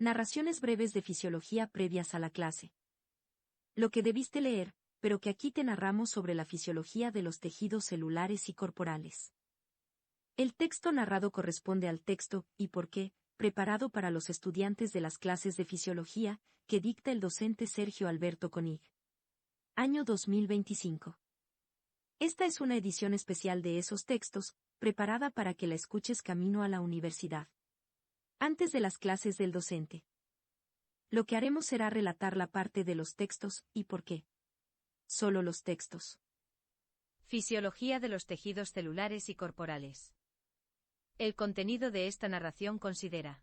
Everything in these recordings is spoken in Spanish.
Narraciones breves de fisiología previas a la clase. Lo que debiste leer, pero que aquí te narramos sobre la fisiología de los tejidos celulares y corporales. El texto narrado corresponde al texto ¿y por qué?, preparado para los estudiantes de las clases de fisiología, que dicta el docente Sergio Alberto Koenig. Año 2025. Esta es una edición especial de esos textos, preparada para que la escuches camino a la universidad. Antes de las clases del docente. Lo que haremos será relatar la parte de los textos, ¿y por qué? Solo los textos. Fisiología de los tejidos celulares y corporales. El contenido de esta narración considera: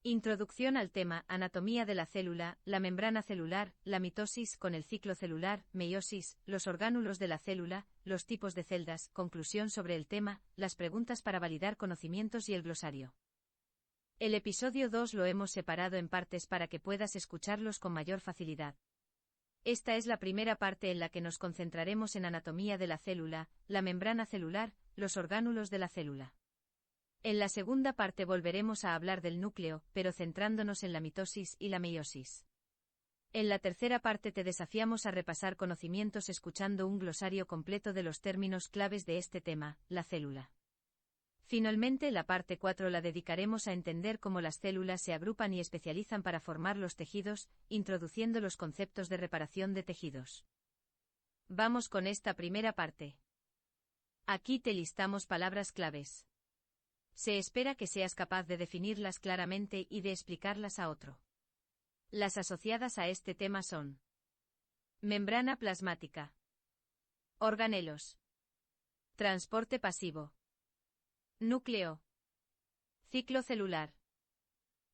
introducción al tema, anatomía de la célula, la membrana celular, la mitosis con el ciclo celular, meiosis, los orgánulos de la célula, los tipos de celdas, conclusión sobre el tema, las preguntas para validar conocimientos y el glosario. El episodio 2 lo hemos separado en partes para que puedas escucharlos con mayor facilidad. Esta es la primera parte en la que nos concentraremos en anatomía de la célula, la membrana celular, los orgánulos de la célula. En la segunda parte volveremos a hablar del núcleo, pero centrándonos en la mitosis y la meiosis. En la tercera parte te desafiamos a repasar conocimientos escuchando un glosario completo de los términos claves de este tema, la célula. Finalmente, la parte 4 la dedicaremos a entender cómo las células se agrupan y especializan para formar los tejidos, introduciendo los conceptos de reparación de tejidos. Vamos con esta primera parte. Aquí te listamos palabras claves. Se espera que seas capaz de definirlas claramente y de explicarlas a otro. Las asociadas a este tema son: membrana plasmática, organelos, transporte pasivo, núcleo, ciclo celular,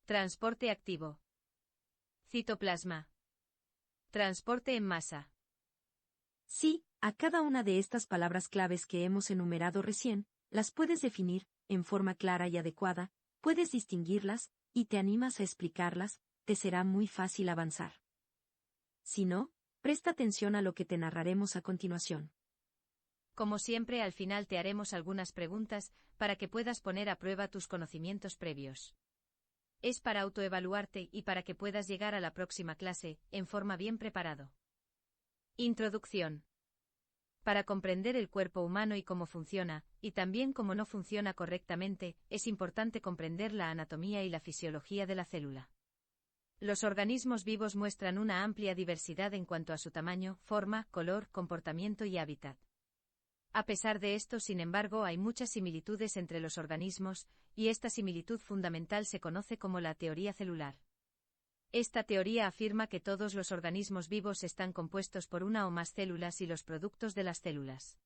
transporte activo, citoplasma, transporte en masa. Sí, a cada una de estas palabras claves que hemos enumerado recién, las puedes definir, en forma clara y adecuada, puedes distinguirlas, y te animas a explicarlas, te será muy fácil avanzar. Si no, presta atención a lo que te narraremos a continuación. Como siempre, al final te haremos algunas preguntas, para que puedas poner a prueba tus conocimientos previos. Es para autoevaluarte y para que puedas llegar a la próxima clase, en forma bien preparado. Introducción. Para comprender el cuerpo humano y cómo funciona, y también cómo no funciona correctamente, es importante comprender la anatomía y la fisiología de la célula. Los organismos vivos muestran una amplia diversidad en cuanto a su tamaño, forma, color, comportamiento y hábitat. A pesar de esto, sin embargo, hay muchas similitudes entre los organismos, y esta similitud fundamental se conoce como la teoría celular. Esta teoría afirma que todos los organismos vivos están compuestos por una o más células y los productos de las células.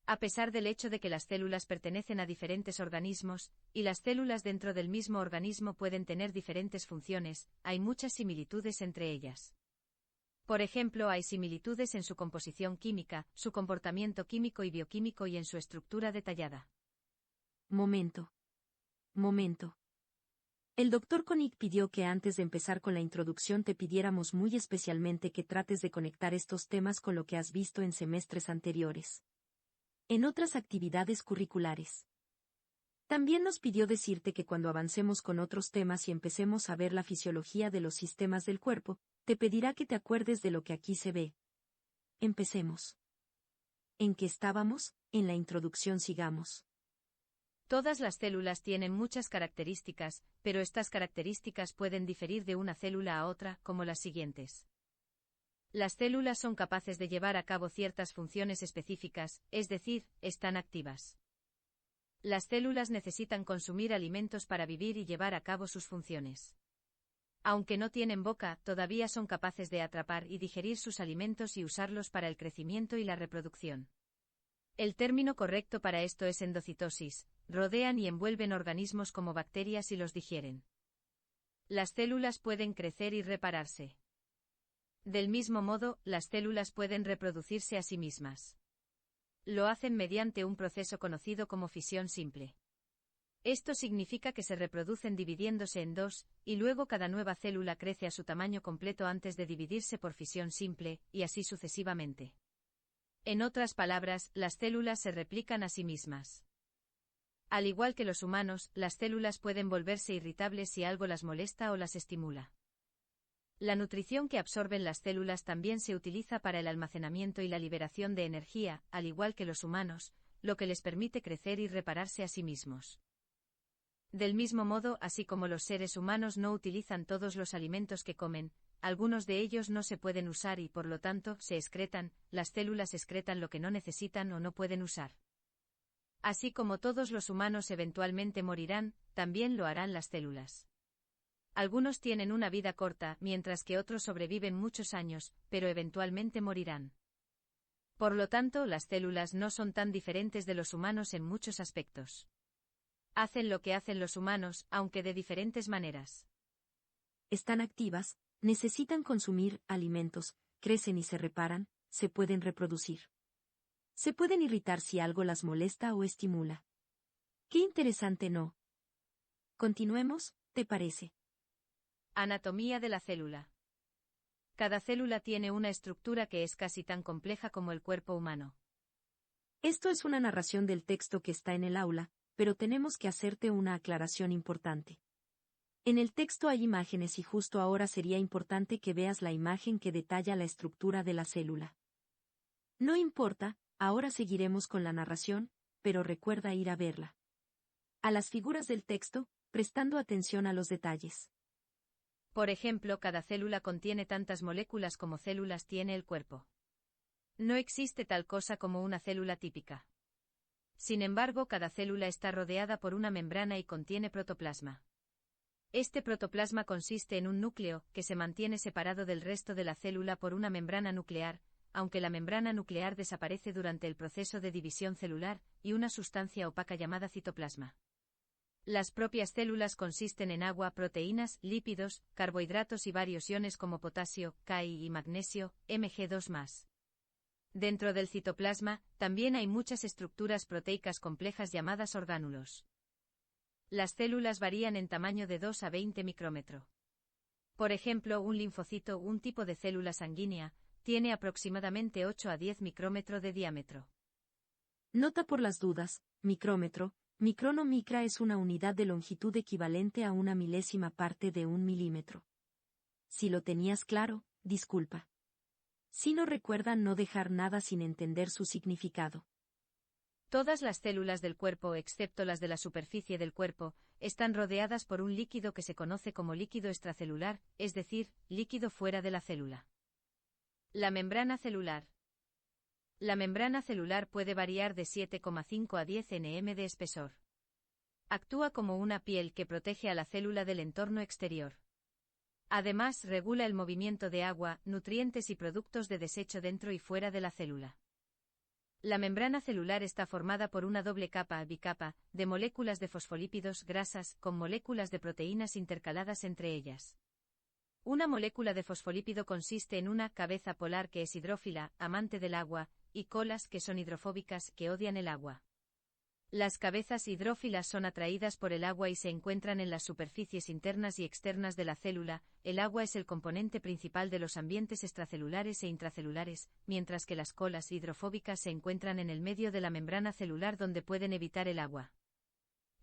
A pesar del hecho de que las células pertenecen a diferentes organismos, y las células dentro del mismo organismo pueden tener diferentes funciones, hay muchas similitudes entre ellas. Por ejemplo, hay similitudes en su composición química, su comportamiento químico y bioquímico y en su estructura detallada. Momento. El Dr. Koenig pidió que antes de empezar con la introducción te pidiéramos muy especialmente que trates de conectar estos temas con lo que has visto en semestres anteriores. En otras actividades curriculares. También nos pidió decirte que cuando avancemos con otros temas y empecemos a ver la fisiología de los sistemas del cuerpo, te pedirá que te acuerdes de lo que aquí se ve. Empecemos. ¿En qué estábamos? En la introducción sigamos. Todas las células tienen muchas características, pero estas características pueden diferir de una célula a otra, como las siguientes. Las células son capaces de llevar a cabo ciertas funciones específicas, es decir, están activas. Las células necesitan consumir alimentos para vivir y llevar a cabo sus funciones. Aunque no tienen boca, todavía son capaces de atrapar y digerir sus alimentos y usarlos para el crecimiento y la reproducción. El término correcto para esto es endocitosis, rodean y envuelven organismos como bacterias y los digieren. Las células pueden crecer y repararse. Del mismo modo, las células pueden reproducirse a sí mismas. Lo hacen mediante un proceso conocido como fisión simple. Esto significa que se reproducen dividiéndose en dos, y luego cada nueva célula crece a su tamaño completo antes de dividirse por fisión simple, y así sucesivamente. En otras palabras, las células se replican a sí mismas. Al igual que los humanos, las células pueden volverse irritables si algo las molesta o las estimula. La nutrición que absorben las células también se utiliza para el almacenamiento y la liberación de energía, al igual que los humanos, lo que les permite crecer y repararse a sí mismos. Del mismo modo, así como los seres humanos no utilizan todos los alimentos que comen, algunos de ellos no se pueden usar y por lo tanto se excretan, las células excretan lo que no necesitan o no pueden usar. Así como todos los humanos eventualmente morirán, también lo harán las células. Algunos tienen una vida corta, mientras que otros sobreviven muchos años, pero eventualmente morirán. Por lo tanto, las células no son tan diferentes de los humanos en muchos aspectos. Hacen lo que hacen los humanos, aunque de diferentes maneras. Están activas, necesitan consumir alimentos, crecen y se reparan, se pueden reproducir. Se pueden irritar si algo las molesta o estimula. Qué interesante, ¿no? Continuemos, ¿te parece? Anatomía de la célula. Cada célula tiene una estructura que es casi tan compleja como el cuerpo humano. Esto es una narración del texto que está en el aula, pero tenemos que hacerte una aclaración importante. En el texto hay imágenes y justo ahora sería importante que veas la imagen que detalla la estructura de la célula. No importa, ahora seguiremos con la narración, pero recuerda ir a verla. A las figuras del texto, prestando atención a los detalles. Por ejemplo, cada célula contiene tantas moléculas como células tiene el cuerpo. No existe tal cosa como una célula típica. Sin embargo, cada célula está rodeada por una membrana y contiene protoplasma. Este protoplasma consiste en un núcleo, que se mantiene separado del resto de la célula por una membrana nuclear, aunque la membrana nuclear desaparece durante el proceso de división celular, y una sustancia opaca llamada citoplasma. Las propias células consisten en agua, proteínas, lípidos, carbohidratos y varios iones como potasio, Ki y magnesio, Mg2+. Dentro del citoplasma, también hay muchas estructuras proteicas complejas llamadas orgánulos. Las células varían en tamaño de 2 a 20 micrómetro. Por ejemplo, un linfocito, un tipo de célula sanguínea, tiene aproximadamente 8 a 10 micrómetro de diámetro. Nota por las dudas, micrómetro, micrón o micra es una unidad de longitud equivalente a una milésima parte de un milímetro. Si lo tenías claro, disculpa. Si no, recuerda no dejar nada sin entender su significado. Todas las células del cuerpo, excepto las de la superficie del cuerpo, están rodeadas por un líquido que se conoce como líquido extracelular, es decir, líquido fuera de la célula. La membrana celular. La membrana celular puede variar de 7,5 a 10 nm de espesor. Actúa como una piel que protege a la célula del entorno exterior. Además, regula el movimiento de agua, nutrientes y productos de desecho dentro y fuera de la célula. La membrana celular está formada por una doble capa, bicapa, de moléculas de fosfolípidos, grasas, con moléculas de proteínas intercaladas entre ellas. Una molécula de fosfolípido consiste en una cabeza polar que es hidrófila, amante del agua, y colas que son hidrofóbicas, que odian el agua. Las cabezas hidrófilas son atraídas por el agua y se encuentran en las superficies internas y externas de la célula. El agua es el componente principal de los ambientes extracelulares e intracelulares, mientras que las colas hidrofóbicas se encuentran en el medio de la membrana celular donde pueden evitar el agua.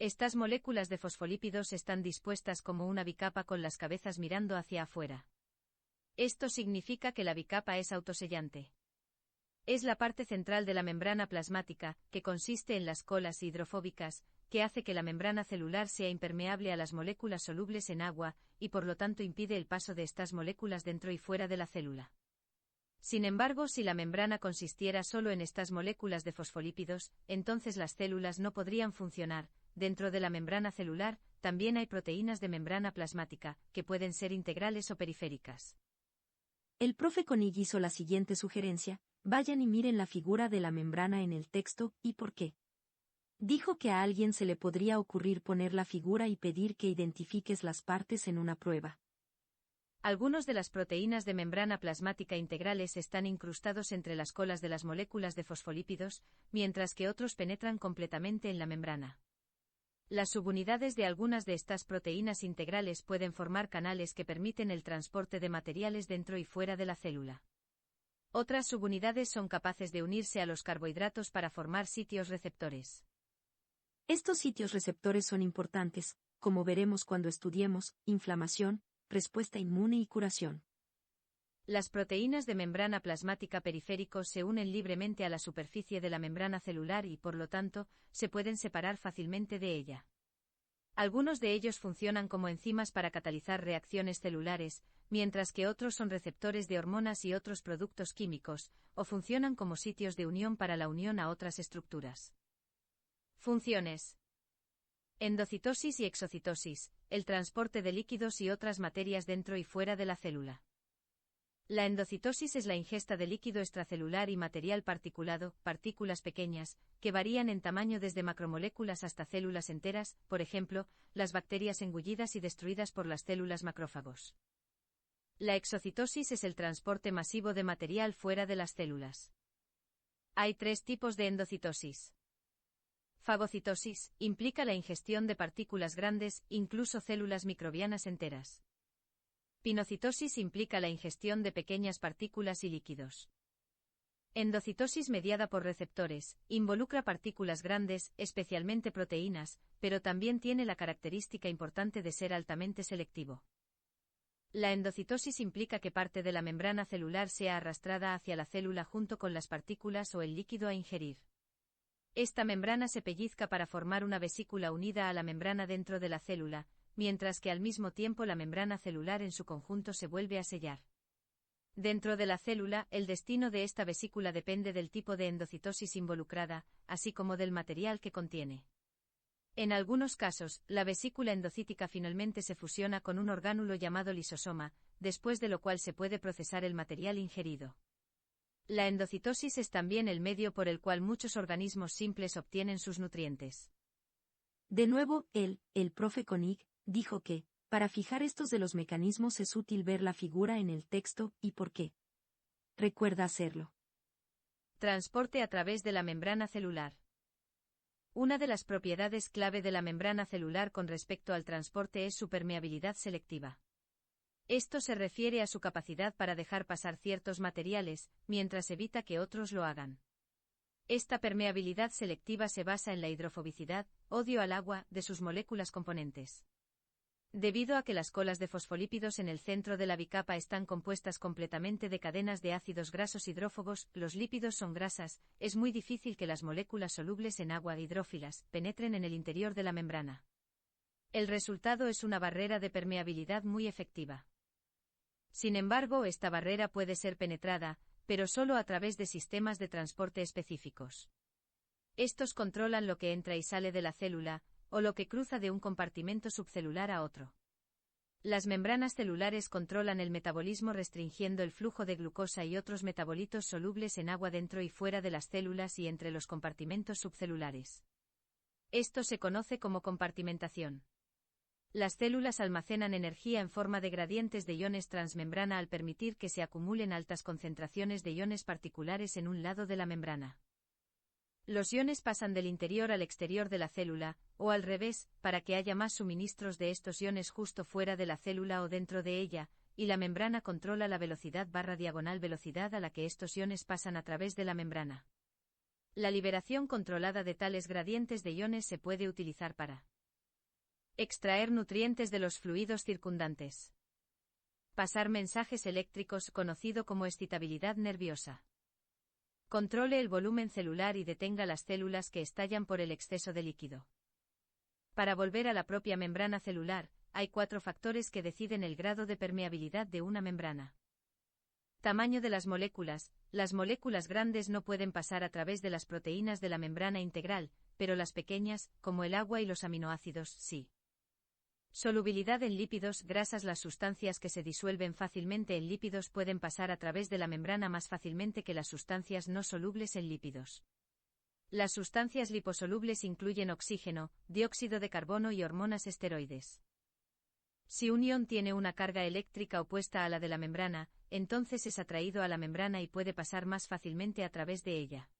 Estas moléculas de fosfolípidos están dispuestas como una bicapa con las cabezas mirando hacia afuera. Esto significa que la bicapa es autosellante. Es la parte central de la membrana plasmática, que consiste en las colas hidrofóbicas, que hace que la membrana celular sea impermeable a las moléculas solubles en agua, y por lo tanto impide el paso de estas moléculas dentro y fuera de la célula. Sin embargo, si la membrana consistiera solo en estas moléculas de fosfolípidos, entonces las células no podrían funcionar. Dentro de la membrana celular, también hay proteínas de membrana plasmática, que pueden ser integrales o periféricas. El profe Koenig hizo la siguiente sugerencia: vayan y miren la figura de la membrana en el texto, ¿y por qué? Dijo que a alguien se le podría ocurrir poner la figura y pedir que identifiques las partes en una prueba. Algunos de las proteínas de membrana plasmática integrales están incrustados entre las colas de las moléculas de fosfolípidos, mientras que otros penetran completamente en la membrana. Las subunidades de algunas de estas proteínas integrales pueden formar canales que permiten el transporte de materiales dentro y fuera de la célula. Otras subunidades son capaces de unirse a los carbohidratos para formar sitios receptores. Estos sitios receptores son importantes, como veremos cuando estudiemos inflamación, respuesta inmune y curación. Las proteínas de membrana plasmática periférico se unen libremente a la superficie de la membrana celular y, por lo tanto, se pueden separar fácilmente de ella. Algunos de ellos funcionan como enzimas para catalizar reacciones celulares, mientras que otros son receptores de hormonas y otros productos químicos, o funcionan como sitios de unión para la unión a otras estructuras. Funciones: endocitosis y exocitosis, el transporte de líquidos y otras materias dentro y fuera de la célula. La endocitosis es la ingesta de líquido extracelular y material particulado, partículas pequeñas, que varían en tamaño desde macromoléculas hasta células enteras, por ejemplo, las bacterias engullidas y destruidas por las células macrófagos. La exocitosis es el transporte masivo de material fuera de las células. Hay 3 tipos de endocitosis. Fagocitosis implica la ingestión de partículas grandes, incluso células microbianas enteras. Pinocitosis implica la ingestión de pequeñas partículas y líquidos. Endocitosis mediada por receptores, involucra partículas grandes, especialmente proteínas, pero también tiene la característica importante de ser altamente selectivo. La endocitosis implica que parte de la membrana celular sea arrastrada hacia la célula junto con las partículas o el líquido a ingerir. Esta membrana se pellizca para formar una vesícula unida a la membrana dentro de la célula, mientras que al mismo tiempo la membrana celular en su conjunto se vuelve a sellar. Dentro de la célula, el destino de esta vesícula depende del tipo de endocitosis involucrada, así como del material que contiene. En algunos casos, la vesícula endocítica finalmente se fusiona con un orgánulo llamado lisosoma, después de lo cual se puede procesar el material ingerido. La endocitosis es también el medio por el cual muchos organismos simples obtienen sus nutrientes. De nuevo, el profe Koenig, dijo que, para fijar estos de los mecanismos es útil ver la figura en el texto, y por qué. Recuerda hacerlo. Transporte a través de la membrana celular. Una de las propiedades clave de la membrana celular con respecto al transporte es su permeabilidad selectiva. Esto se refiere a su capacidad para dejar pasar ciertos materiales, mientras evita que otros lo hagan. Esta permeabilidad selectiva se basa en la hidrofobicidad, odio al agua, de sus moléculas componentes. Debido a que las colas de fosfolípidos en el centro de la bicapa están compuestas completamente de cadenas de ácidos grasos hidrófobos, los lípidos son grasas, es muy difícil que las moléculas solubles en agua hidrófilas penetren en el interior de la membrana. El resultado es una barrera de permeabilidad muy efectiva. Sin embargo, esta barrera puede ser penetrada, pero solo a través de sistemas de transporte específicos. Estos controlan lo que entra y sale de la célula, o lo que cruza de un compartimento subcelular a otro. Las membranas celulares controlan el metabolismo restringiendo el flujo de glucosa y otros metabolitos solubles en agua dentro y fuera de las células y entre los compartimentos subcelulares. Esto se conoce como compartimentación. Las células almacenan energía en forma de gradientes de iones transmembrana al permitir que se acumulen altas concentraciones de iones particulares en un lado de la membrana. Los iones pasan del interior al exterior de la célula, o al revés, para que haya más suministros de estos iones justo fuera de la célula o dentro de ella, y la membrana controla la velocidad/diagonal velocidad a la que estos iones pasan a través de la membrana. La liberación controlada de tales gradientes de iones se puede utilizar para extraer nutrientes de los fluidos circundantes. Pasar mensajes eléctricos, conocido como excitabilidad nerviosa. Controle el volumen celular y detenga las células que estallan por el exceso de líquido. Para volver a la propia membrana celular, hay 4 factores que deciden el grado de permeabilidad de una membrana. Tamaño de las moléculas grandes no pueden pasar a través de las proteínas de la membrana integral, pero las pequeñas, como el agua y los aminoácidos, sí. Solubilidad en lípidos, grasas. Las sustancias que se disuelven fácilmente en lípidos pueden pasar a través de la membrana más fácilmente que las sustancias no solubles en lípidos. Las sustancias liposolubles incluyen oxígeno, dióxido de carbono y hormonas esteroides. Si un ion tiene una carga eléctrica opuesta a la de la membrana, entonces es atraído a la membrana y puede pasar más fácilmente a través de ella.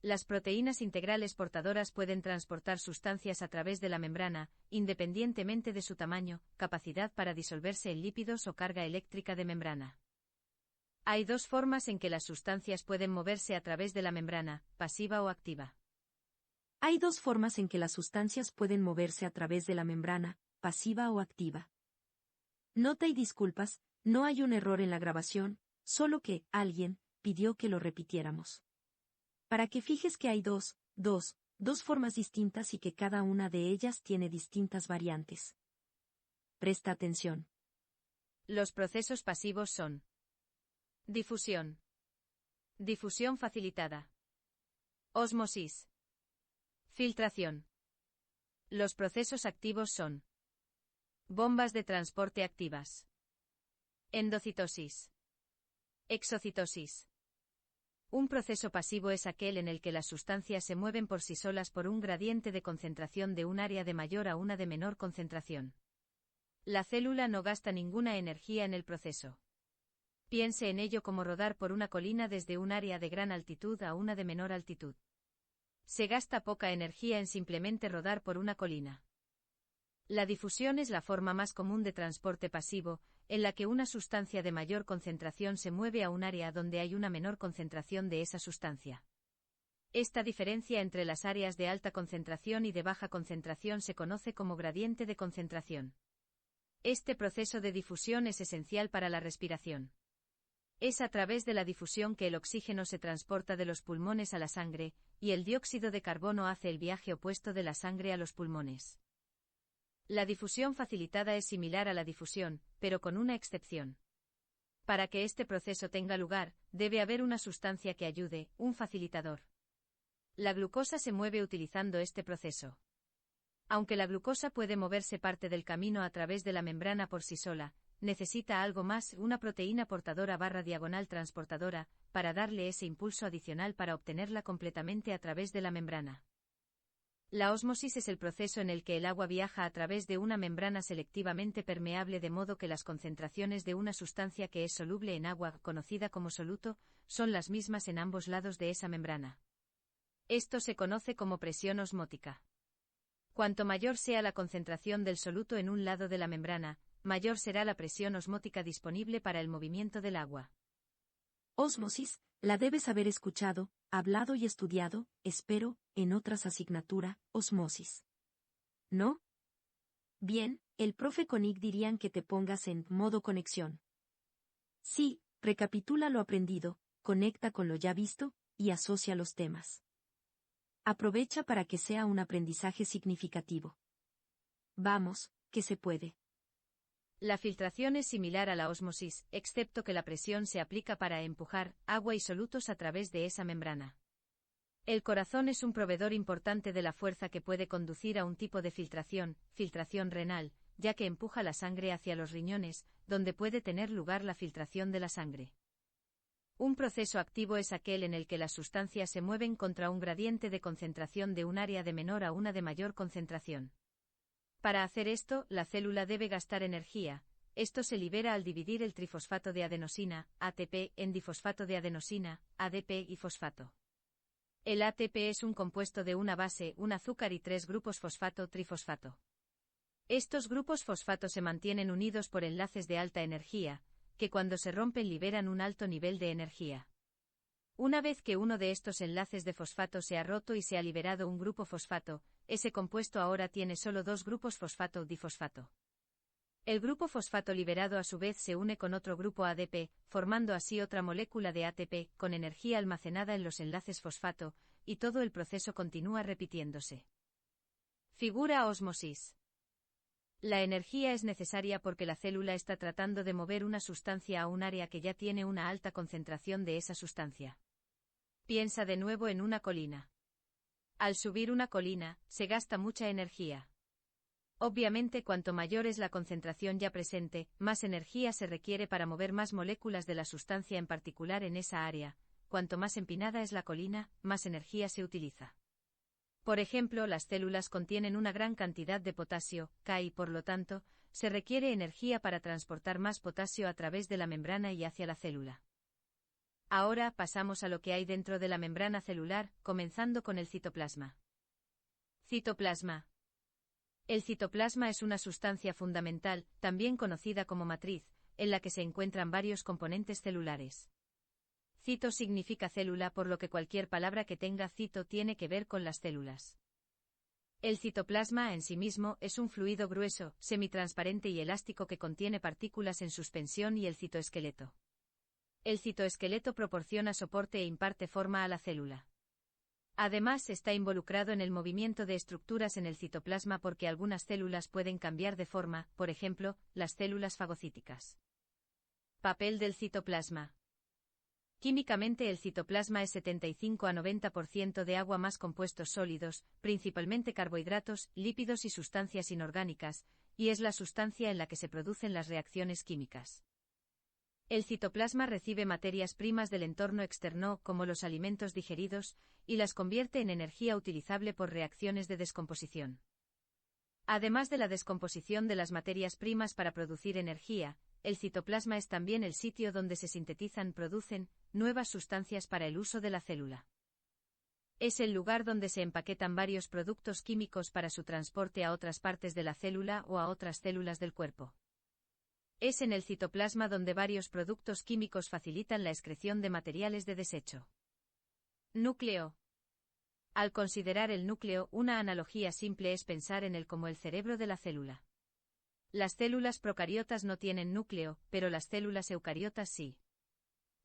Las proteínas integrales portadoras pueden transportar sustancias a través de la membrana, independientemente de su tamaño, capacidad para disolverse en lípidos o carga eléctrica de membrana. Hay 2 formas en que las sustancias pueden moverse a través de la membrana, pasiva o activa. Hay dos formas en que las sustancias pueden moverse a través de la membrana, pasiva o activa. Nota y disculpas, no hay un error en la grabación, solo que alguien pidió que lo repitiéramos. Para que fijes que hay dos formas distintas y que cada una de ellas tiene distintas variantes. Presta atención. Los procesos pasivos son: difusión, difusión facilitada, ósmosis, filtración. Los procesos activos son: bombas de transporte activas, endocitosis, exocitosis. Un proceso pasivo es aquel en el que las sustancias se mueven por sí solas por un gradiente de concentración de un área de mayor a una de menor concentración. La célula no gasta ninguna energía en el proceso. Piense en ello como rodar por una colina desde un área de gran altitud a una de menor altitud. Se gasta poca energía en simplemente rodar por una colina. La difusión es la forma más común de transporte pasivo, en la que una sustancia de mayor concentración se mueve a un área donde hay una menor concentración de esa sustancia. Esta diferencia entre las áreas de alta concentración y de baja concentración se conoce como gradiente de concentración. Este proceso de difusión es esencial para la respiración. Es a través de la difusión que el oxígeno se transporta de los pulmones a la sangre, y el dióxido de carbono hace el viaje opuesto de la sangre a los pulmones. La difusión facilitada es similar a la difusión, pero con una excepción. Para que este proceso tenga lugar, debe haber una sustancia que ayude, un facilitador. La glucosa se mueve utilizando este proceso. Aunque la glucosa puede moverse parte del camino a través de la membrana por sí sola, necesita algo más, una proteína portadora /diagonal transportadora, para darle ese impulso adicional para obtenerla completamente a través de la membrana. La ósmosis es el proceso en el que el agua viaja a través de una membrana selectivamente permeable de modo que las concentraciones de una sustancia que es soluble en agua, conocida como soluto, son las mismas en ambos lados de esa membrana. Esto se conoce como presión osmótica. Cuanto mayor sea la concentración del soluto en un lado de la membrana, mayor será la presión osmótica disponible para el movimiento del agua. Ósmosis, la debes haber escuchado, hablado y estudiado, espero, en otras asignaturas, osmosis. ¿No? Bien, el profe Koenig dirían que te pongas en modo conexión. Sí, recapitula lo aprendido, conecta con lo ya visto, y asocia los temas. Aprovecha para que sea un aprendizaje significativo. Vamos, que se puede. La filtración es similar a la ósmosis, excepto que la presión se aplica para empujar agua y solutos a través de esa membrana. El corazón es un proveedor importante de la fuerza que puede conducir a un tipo de filtración renal, ya que empuja la sangre hacia los riñones, donde puede tener lugar la filtración de la sangre. Un proceso activo es aquel en el que las sustancias se mueven contra un gradiente de concentración de un área de menor a una de mayor concentración. Para hacer esto, la célula debe gastar energía. Esto se libera al dividir el trifosfato de adenosina, ATP, en difosfato de adenosina, ADP y fosfato. El ATP es un compuesto de una base, un azúcar y 3 grupos fosfato-trifosfato. Estos grupos fosfato se mantienen unidos por enlaces de alta energía, que cuando se rompen liberan un alto nivel de energía. Una vez que uno de estos enlaces de fosfato se ha roto y se ha liberado un grupo fosfato, ese compuesto ahora tiene solo 2 grupos fosfato-difosfato. El grupo fosfato liberado a su vez se une con otro grupo ADP, formando así otra molécula de ATP, con energía almacenada en los enlaces fosfato, y todo el proceso continúa repitiéndose. Figura ósmosis. La energía es necesaria porque la célula está tratando de mover una sustancia a un área que ya tiene una alta concentración de esa sustancia. Piensa de nuevo en una colina. Al subir una colina, se gasta mucha energía. Obviamente, cuanto mayor es la concentración ya presente, más energía se requiere para mover más moléculas de la sustancia en particular en esa área. Cuanto más empinada es la colina, más energía se utiliza. Por ejemplo, las células contienen una gran cantidad de potasio, K, y por lo tanto, se requiere energía para transportar más potasio a través de la membrana y hacia la célula. Ahora pasamos a lo que hay dentro de la membrana celular, comenzando con el citoplasma. Citoplasma. El citoplasma es una sustancia fundamental, también conocida como matriz, en la que se encuentran varios componentes celulares. Cito significa célula, por lo que cualquier palabra que tenga cito tiene que ver con las células. El citoplasma en sí mismo es un fluido grueso, semitransparente y elástico que contiene partículas en suspensión y el citoesqueleto. El citoesqueleto proporciona soporte e imparte forma a la célula. Además, está involucrado en el movimiento de estructuras en el citoplasma porque algunas células pueden cambiar de forma, por ejemplo, las células fagocíticas. Papel del citoplasma. Químicamente el citoplasma es 75 a 90% de agua más compuestos sólidos, principalmente carbohidratos, lípidos y sustancias inorgánicas, y es la sustancia en la que se producen las reacciones químicas. El citoplasma recibe materias primas del entorno externo, como los alimentos digeridos, y las convierte en energía utilizable por reacciones de descomposición. Además de la descomposición de las materias primas para producir energía, el citoplasma es también el sitio donde se producen, nuevas sustancias para el uso de la célula. Es el lugar donde se empaquetan varios productos químicos para su transporte a otras partes de la célula o a otras células del cuerpo. Es en el citoplasma donde varios productos químicos facilitan la excreción de materiales de desecho. Núcleo. Al considerar el núcleo, una analogía simple es pensar en él como el cerebro de la célula. Las células procariotas no tienen núcleo, pero las células eucariotas sí.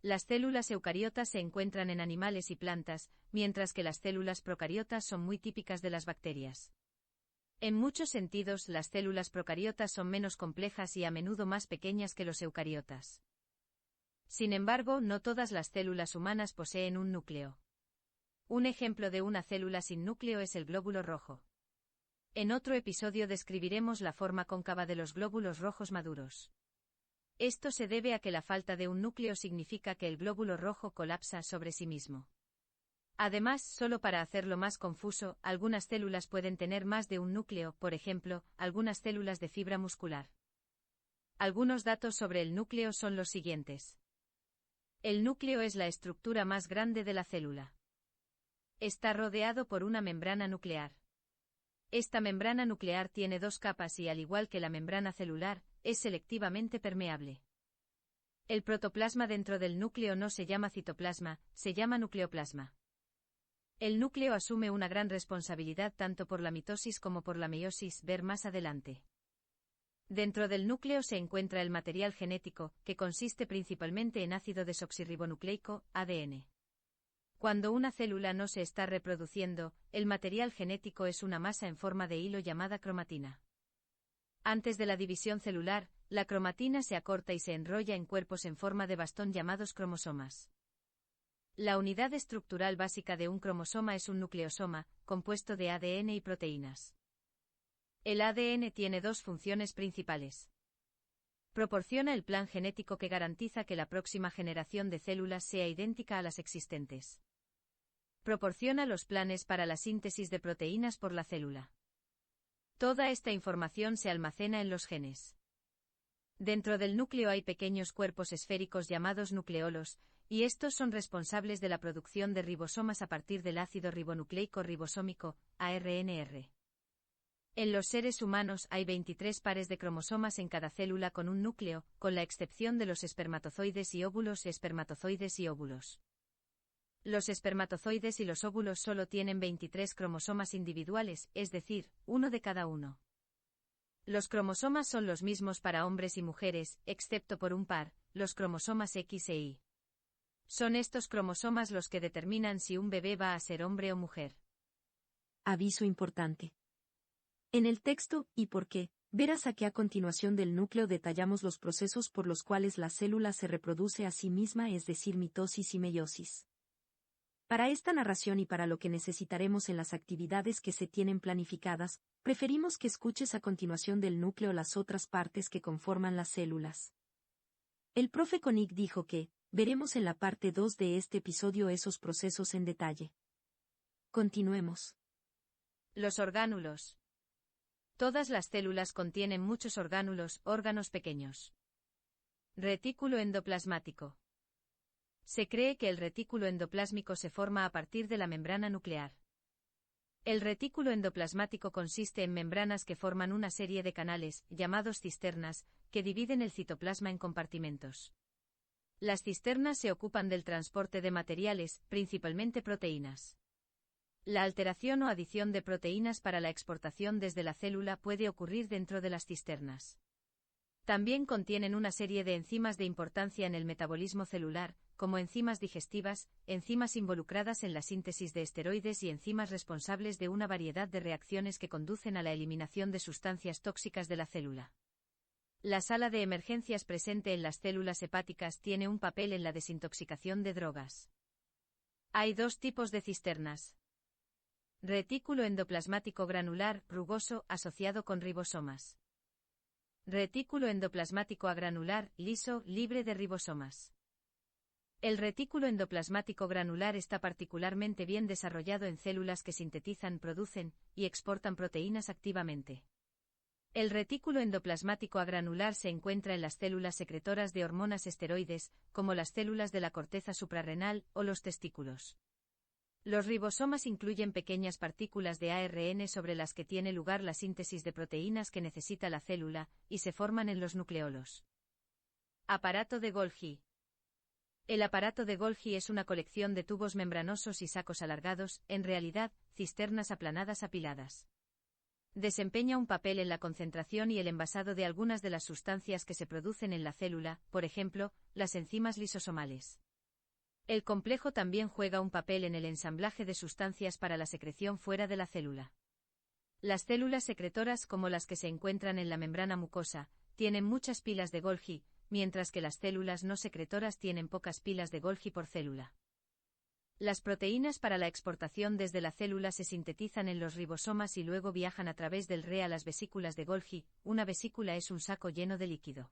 Las células eucariotas se encuentran en animales y plantas, mientras que las células procariotas son muy típicas de las bacterias. En muchos sentidos, las células procariotas son menos complejas y a menudo más pequeñas que los eucariotas. Sin embargo, no todas las células humanas poseen un núcleo. Un ejemplo de una célula sin núcleo es el glóbulo rojo. En otro episodio describiremos la forma cóncava de los glóbulos rojos maduros. Esto se debe a que la falta de un núcleo significa que el glóbulo rojo colapsa sobre sí mismo. Además, solo para hacerlo más confuso, algunas células pueden tener más de un núcleo, por ejemplo, algunas células de fibra muscular. Algunos datos sobre el núcleo son los siguientes. El núcleo es la estructura más grande de la célula. Está rodeado por una membrana nuclear. Esta membrana nuclear tiene dos capas y, al igual que la membrana celular, es selectivamente permeable. El protoplasma dentro del núcleo no se llama citoplasma, se llama nucleoplasma. El núcleo asume una gran responsabilidad tanto por la mitosis como por la meiosis, ver más adelante. Dentro del núcleo se encuentra el material genético, que consiste principalmente en ácido desoxirribonucleico, ADN. Cuando una célula no se está reproduciendo, el material genético es una masa en forma de hilo llamada cromatina. Antes de la división celular, la cromatina se acorta y se enrolla en cuerpos en forma de bastón llamados cromosomas. La unidad estructural básica de un cromosoma es un nucleosoma, compuesto de ADN y proteínas. El ADN tiene dos funciones principales. Proporciona el plan genético que garantiza que la próxima generación de células sea idéntica a las existentes. Proporciona los planes para la síntesis de proteínas por la célula. Toda esta información se almacena en los genes. Dentro del núcleo hay pequeños cuerpos esféricos llamados nucleolos, y estos son responsables de la producción de ribosomas a partir del ácido ribonucleico ribosómico, ARNR. En los seres humanos hay 23 pares de cromosomas en cada célula con un núcleo, con la excepción de los espermatozoides y óvulos, espermatozoides y óvulos. Los espermatozoides y los óvulos solo tienen 23 cromosomas individuales, es decir, uno de cada uno. Los cromosomas son los mismos para hombres y mujeres, excepto por un par, los cromosomas X e Y. Son estos cromosomas los que determinan si un bebé va a ser hombre o mujer. Aviso importante. En el texto ¿Y por qué? Verás que a continuación del núcleo detallamos los procesos por los cuales la célula se reproduce a sí misma, es decir, mitosis y meiosis. Para esta narración y para lo que necesitaremos en las actividades que se tienen planificadas, preferimos que escuches a continuación del núcleo las otras partes que conforman las células. El profe Koenig dijo que, veremos en la parte 2 de este episodio esos procesos en detalle. Continuemos. Los orgánulos. Todas las células contienen muchos orgánulos, órganos pequeños. Retículo endoplasmático. Se cree que el retículo endoplásmico se forma a partir de la membrana nuclear. El retículo endoplasmático consiste en membranas que forman una serie de canales, llamados cisternas, que dividen el citoplasma en compartimentos. Las cisternas se ocupan del transporte de materiales, principalmente proteínas. La alteración o adición de proteínas para la exportación desde la célula puede ocurrir dentro de las cisternas. También contienen una serie de enzimas de importancia en el metabolismo celular, como enzimas digestivas, enzimas involucradas en la síntesis de esteroides y enzimas responsables de una variedad de reacciones que conducen a la eliminación de sustancias tóxicas de la célula. La sala de emergencias presente en las células hepáticas tiene un papel en la desintoxicación de drogas. Hay dos tipos de cisternas. Retículo endoplasmático granular, rugoso, asociado con ribosomas. Retículo endoplasmático agranular, liso, libre de ribosomas. El retículo endoplasmático granular está particularmente bien desarrollado en células que sintetizan, producen y exportan proteínas activamente. El retículo endoplasmático agranular se encuentra en las células secretoras de hormonas esteroides, como las células de la corteza suprarrenal o los testículos. Los ribosomas incluyen pequeñas partículas de ARN sobre las que tiene lugar la síntesis de proteínas que necesita la célula, y se forman en los nucleolos. Aparato de Golgi. El aparato de Golgi es una colección de tubos membranosos y sacos alargados, en realidad, cisternas aplanadas apiladas. Desempeña un papel en la concentración y el envasado de algunas de las sustancias que se producen en la célula, por ejemplo, las enzimas lisosomales. El complejo también juega un papel en el ensamblaje de sustancias para la secreción fuera de la célula. Las células secretoras, como las que se encuentran en la membrana mucosa, tienen muchas pilas de Golgi, mientras que las células no secretoras tienen pocas pilas de Golgi por célula. Las proteínas para la exportación desde la célula se sintetizan en los ribosomas y luego viajan a través del RE a las vesículas de Golgi. Una vesícula es un saco lleno de líquido.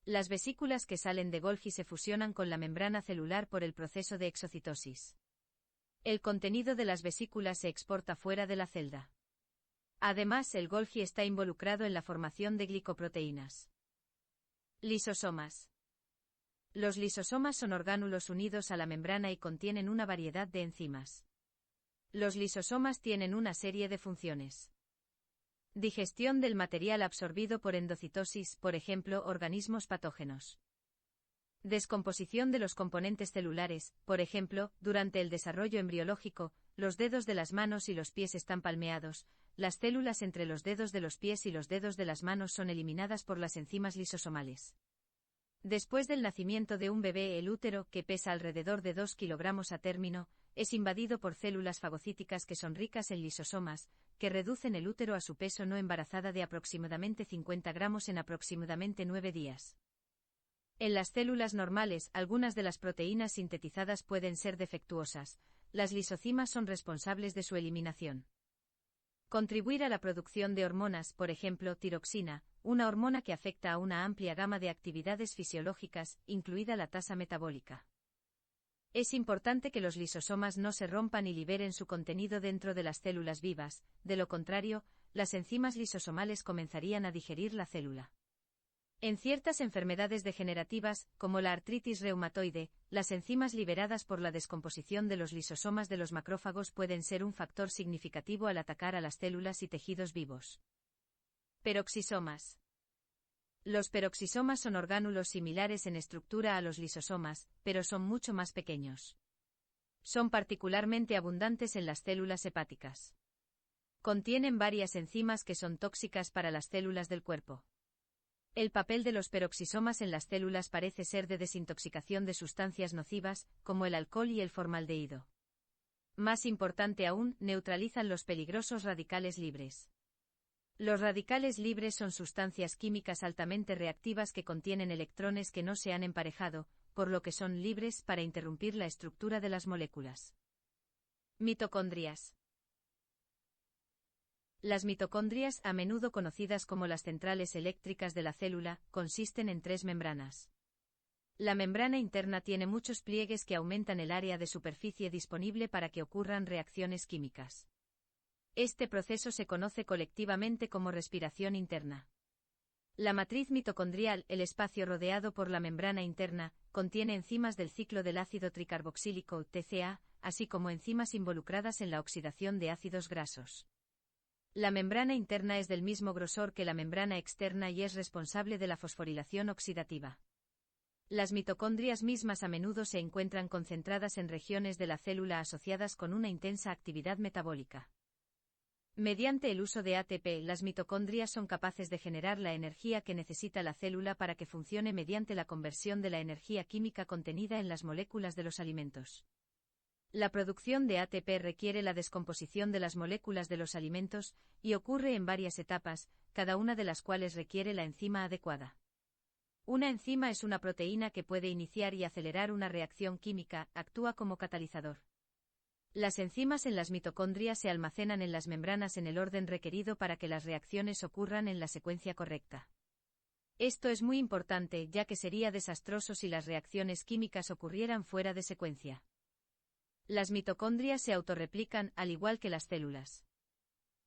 Las vesículas que salen de Golgi se fusionan con la membrana celular por el proceso de exocitosis. El contenido de las vesículas se exporta fuera de la celda. Además, el Golgi está involucrado en la formación de glicoproteínas. Lisosomas. Los lisosomas son orgánulos unidos a la membrana y contienen una variedad de enzimas. Los lisosomas tienen una serie de funciones. Digestión del material absorbido por endocitosis, por ejemplo, organismos patógenos. Descomposición de los componentes celulares, por ejemplo, durante el desarrollo embriológico, los dedos de las manos y los pies están palmeados, las células entre los dedos de los pies y los dedos de las manos son eliminadas por las enzimas lisosomales. Después del nacimiento de un bebé, el útero, que pesa alrededor de 2 kilogramos a término, es invadido por células fagocíticas que son ricas en lisosomas, que reducen el útero a su peso no embarazada de aproximadamente 50 gramos en aproximadamente 9 días. En las células normales, algunas de las proteínas sintetizadas pueden ser defectuosas, las lisocimas son responsables de su eliminación. Contribuir a la producción de hormonas, por ejemplo, tiroxina, una hormona que afecta a una amplia gama de actividades fisiológicas, incluida la tasa metabólica. Es importante que los lisosomas no se rompan y liberen su contenido dentro de las células vivas, de lo contrario, las enzimas lisosomales comenzarían a digerir la célula. En ciertas enfermedades degenerativas, como la artritis reumatoide, las enzimas liberadas por la descomposición de los lisosomas de los macrófagos pueden ser un factor significativo al atacar a las células y tejidos vivos. Peroxisomas. Los peroxisomas son orgánulos similares en estructura a los lisosomas, pero son mucho más pequeños. Son particularmente abundantes en las células hepáticas. Contienen varias enzimas que son tóxicas para las células del cuerpo. El papel de los peroxisomas en las células parece ser de desintoxicación de sustancias nocivas, como el alcohol y el formaldehído. Más importante aún, neutralizan los peligrosos radicales libres. Los radicales libres son sustancias químicas altamente reactivas que contienen electrones que no se han emparejado, por lo que son libres para interrumpir la estructura de las moléculas. Mitocondrias. Las mitocondrias, a menudo conocidas como las centrales eléctricas de la célula, consisten en 3 membranas. La membrana interna tiene muchos pliegues que aumentan el área de superficie disponible para que ocurran reacciones químicas. Este proceso se conoce colectivamente como respiración interna. La matriz mitocondrial, el espacio rodeado por la membrana interna, contiene enzimas del ciclo del ácido tricarboxílico, TCA, así como enzimas involucradas en la oxidación de ácidos grasos. La membrana interna es del mismo grosor que la membrana externa y es responsable de la fosforilación oxidativa. Las mitocondrias mismas a menudo se encuentran concentradas en regiones de la célula asociadas con una intensa actividad metabólica. Mediante el uso de ATP, las mitocondrias son capaces de generar la energía que necesita la célula para que funcione mediante la conversión de la energía química contenida en las moléculas de los alimentos. La producción de ATP requiere la descomposición de las moléculas de los alimentos, y ocurre en varias etapas, cada una de las cuales requiere la enzima adecuada. Una enzima es una proteína que puede iniciar y acelerar una reacción química, actúa como catalizador. Las enzimas en las mitocondrias se almacenan en las membranas en el orden requerido para que las reacciones ocurran en la secuencia correcta. Esto es muy importante, ya que sería desastroso si las reacciones químicas ocurrieran fuera de secuencia. Las mitocondrias se autorreplican, al igual que las células.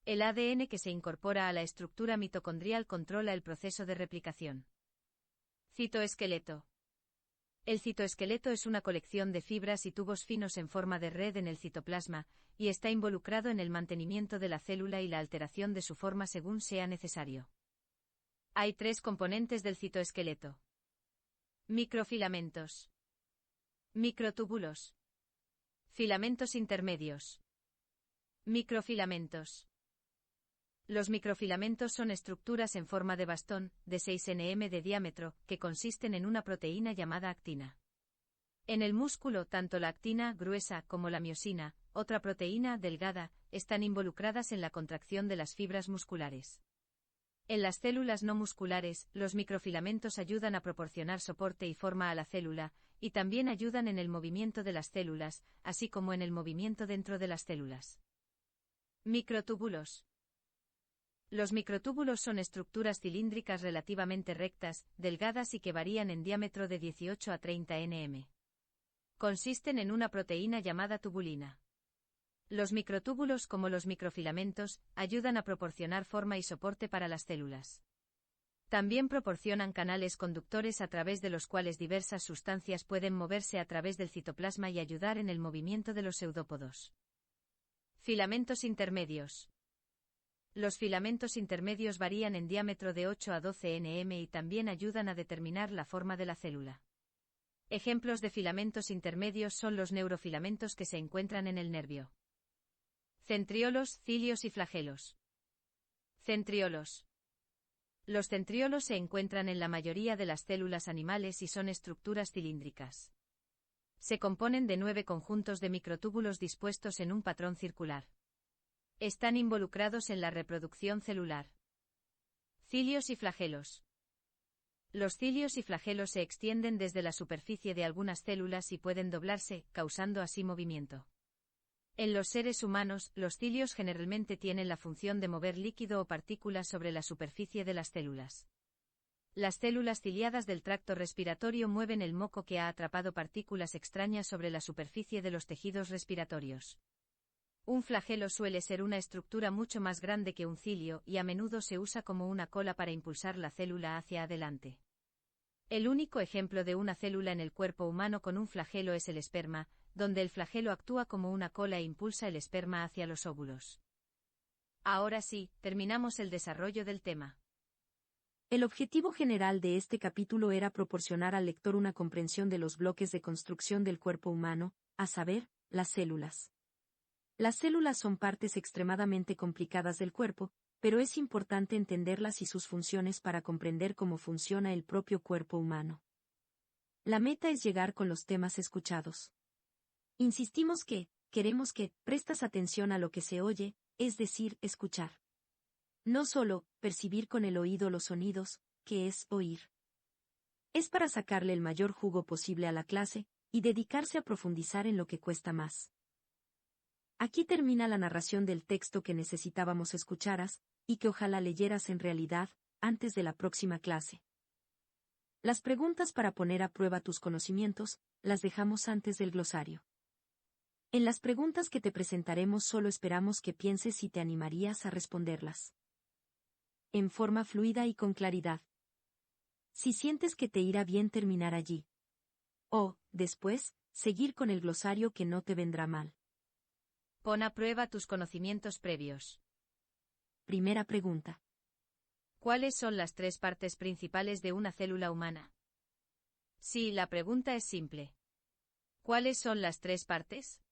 El ADN que se incorpora a la estructura mitocondrial controla el proceso de replicación. Citoesqueleto. El citoesqueleto es una colección de fibras y tubos finos en forma de red en el citoplasma, y está involucrado en el mantenimiento de la célula y la alteración de su forma según sea necesario. Hay 3 componentes del citoesqueleto. Microfilamentos. Microtúbulos. Filamentos intermedios. Microfilamentos. Los microfilamentos son estructuras en forma de bastón, de 6 nm de diámetro, que consisten en una proteína llamada actina. En el músculo, tanto la actina gruesa como la miosina, otra proteína delgada, están involucradas en la contracción de las fibras musculares. En las células no musculares, los microfilamentos ayudan a proporcionar soporte y forma a la célula, y también ayudan en el movimiento de las células, así como en el movimiento dentro de las células. Microtúbulos. Los microtúbulos son estructuras cilíndricas relativamente rectas, delgadas y que varían en diámetro de 18 a 30 nm. Consisten en una proteína llamada tubulina. Los microtúbulos, como los microfilamentos, ayudan a proporcionar forma y soporte para las células. También proporcionan canales conductores a través de los cuales diversas sustancias pueden moverse a través del citoplasma y ayudar en el movimiento de los pseudópodos. Filamentos intermedios. Los filamentos intermedios varían en diámetro de 8 a 12 nm y también ayudan a determinar la forma de la célula. Ejemplos de filamentos intermedios son los neurofilamentos que se encuentran en el nervio. Centriolos, cilios y flagelos. Centriolos. Los centriolos se encuentran en la mayoría de las células animales y son estructuras cilíndricas. Se componen de 9 conjuntos de microtúbulos dispuestos en un patrón circular. Están involucrados en la reproducción celular. Cilios y flagelos. Los cilios y flagelos se extienden desde la superficie de algunas células y pueden doblarse, causando así movimiento. En los seres humanos, los cilios generalmente tienen la función de mover líquido o partículas sobre la superficie de las células. Las células ciliadas del tracto respiratorio mueven el moco que ha atrapado partículas extrañas sobre la superficie de los tejidos respiratorios. Un flagelo suele ser una estructura mucho más grande que un cilio y a menudo se usa como una cola para impulsar la célula hacia adelante. El único ejemplo de una célula en el cuerpo humano con un flagelo es el esperma, donde el flagelo actúa como una cola e impulsa el esperma hacia los óvulos. Ahora sí, terminamos el desarrollo del tema. El objetivo general de este capítulo era proporcionar al lector una comprensión de los bloques de construcción del cuerpo humano, a saber, las células. Las células son partes extremadamente complicadas del cuerpo, pero es importante entenderlas y sus funciones para comprender cómo funciona el propio cuerpo humano. La meta es llegar con los temas escuchados. Insistimos que, queremos que, prestas atención a lo que se oye, es decir, escuchar. No solo, percibir con el oído los sonidos, que es oír. Es para sacarle el mayor jugo posible a la clase, y dedicarse a profundizar en lo que cuesta más. Aquí termina la narración del texto que necesitábamos escucharas, y que ojalá leyeras en realidad, antes de la próxima clase. Las preguntas para poner a prueba tus conocimientos, las dejamos antes del glosario. En las preguntas que te presentaremos solo esperamos que pienses si te animarías a responderlas. En forma fluida y con claridad. Si sientes que te irá bien terminar allí. O, después, seguir con el glosario que no te vendrá mal. Pon a prueba tus conocimientos previos. Primera pregunta. ¿Cuáles son las 3 partes principales de una célula humana? Sí, la pregunta es simple. ¿Cuáles son las 3 partes?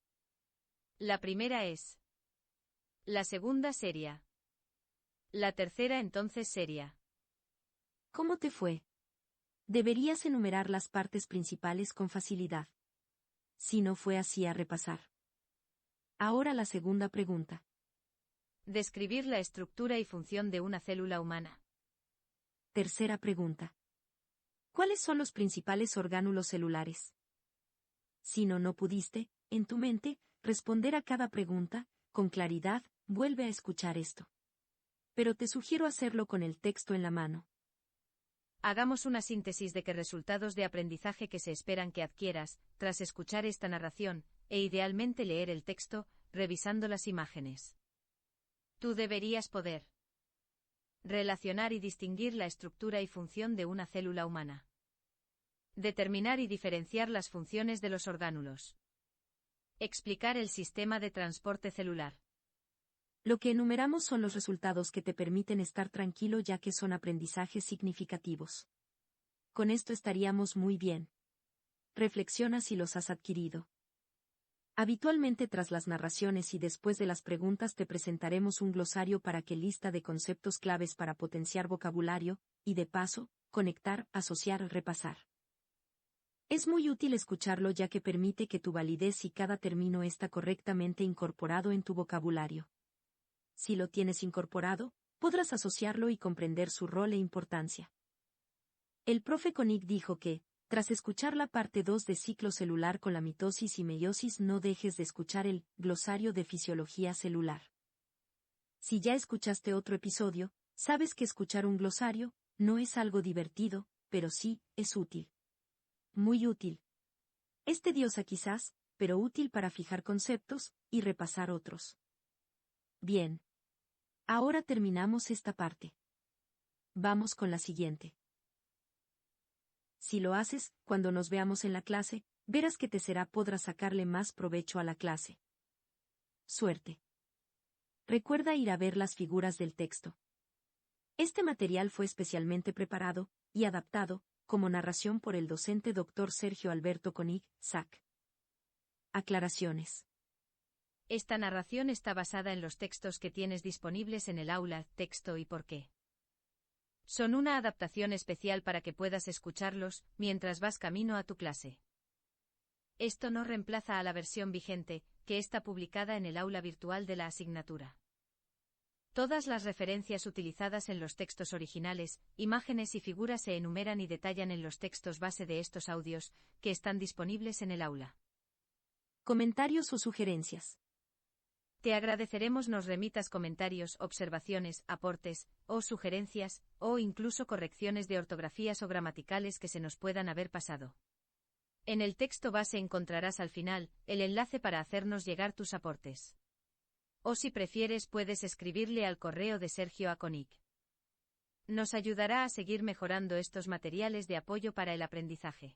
La primera es. La segunda seria. La tercera entonces seria. ¿Cómo te fue? Deberías enumerar las partes principales con facilidad. Si no fue así, a repasar. Ahora la segunda pregunta. Describir la estructura y función de una célula humana. Tercera pregunta. ¿Cuáles son los principales orgánulos celulares? Si no pudiste, en tu mente, responder a cada pregunta, con claridad, vuelve a escuchar esto. Pero te sugiero hacerlo con el texto en la mano. Hagamos una síntesis de qué resultados de aprendizaje que se esperan que adquieras, tras escuchar esta narración, e idealmente leer el texto, revisando las imágenes. Tú deberías poder relacionar y distinguir la estructura y función de una célula humana. Determinar y diferenciar las funciones de los orgánulos. Explicar el sistema de transporte celular. Lo que enumeramos son los resultados que te permiten estar tranquilo, ya que son aprendizajes significativos. Con esto estaríamos muy bien. Reflexiona si los has adquirido. Habitualmente tras las narraciones y después de las preguntas te presentaremos un glosario para que lista de conceptos claves para potenciar vocabulario, y de paso, conectar, asociar, repasar. Es muy útil escucharlo ya que permite que tu validez y cada término está correctamente incorporado en tu vocabulario. Si lo tienes incorporado, podrás asociarlo y comprender su rol e importancia. El profe Koenig dijo que, tras escuchar la parte 2 de ciclo celular con la mitosis y meiosis, no dejes de escuchar el glosario de fisiología celular. Si ya escuchaste otro episodio, sabes que escuchar un glosario no es algo divertido, pero sí, es útil. Muy útil. Es tediosa quizás, pero útil para fijar conceptos y repasar otros. Bien. Ahora terminamos esta parte. Vamos con la siguiente. Si lo haces, cuando nos veamos en la clase, verás que podrás sacarle más provecho a la clase. Suerte. Recuerda ir a ver las figuras del texto. Este material fue especialmente preparado y adaptado como narración por el docente Dr. Sergio Alberto Koenig, SAC. Aclaraciones. Esta narración está basada en los textos que tienes disponibles en el aula, texto y por qué. Son una adaptación especial para que puedas escucharlos mientras vas camino a tu clase. Esto no reemplaza a la versión vigente, que está publicada en el aula virtual de la asignatura. Todas las referencias utilizadas en los textos originales, imágenes y figuras se enumeran y detallan en los textos base de estos audios, que están disponibles en el aula. Comentarios o sugerencias. Te agradeceremos nos remitas comentarios, observaciones, aportes, o sugerencias, o incluso correcciones de ortografías o gramaticales que se nos puedan haber pasado. En el texto base encontrarás al final el enlace para hacernos llegar tus aportes. O si prefieres puedes escribirle al correo de Sergio a Koenig. Nos ayudará a seguir mejorando estos materiales de apoyo para el aprendizaje.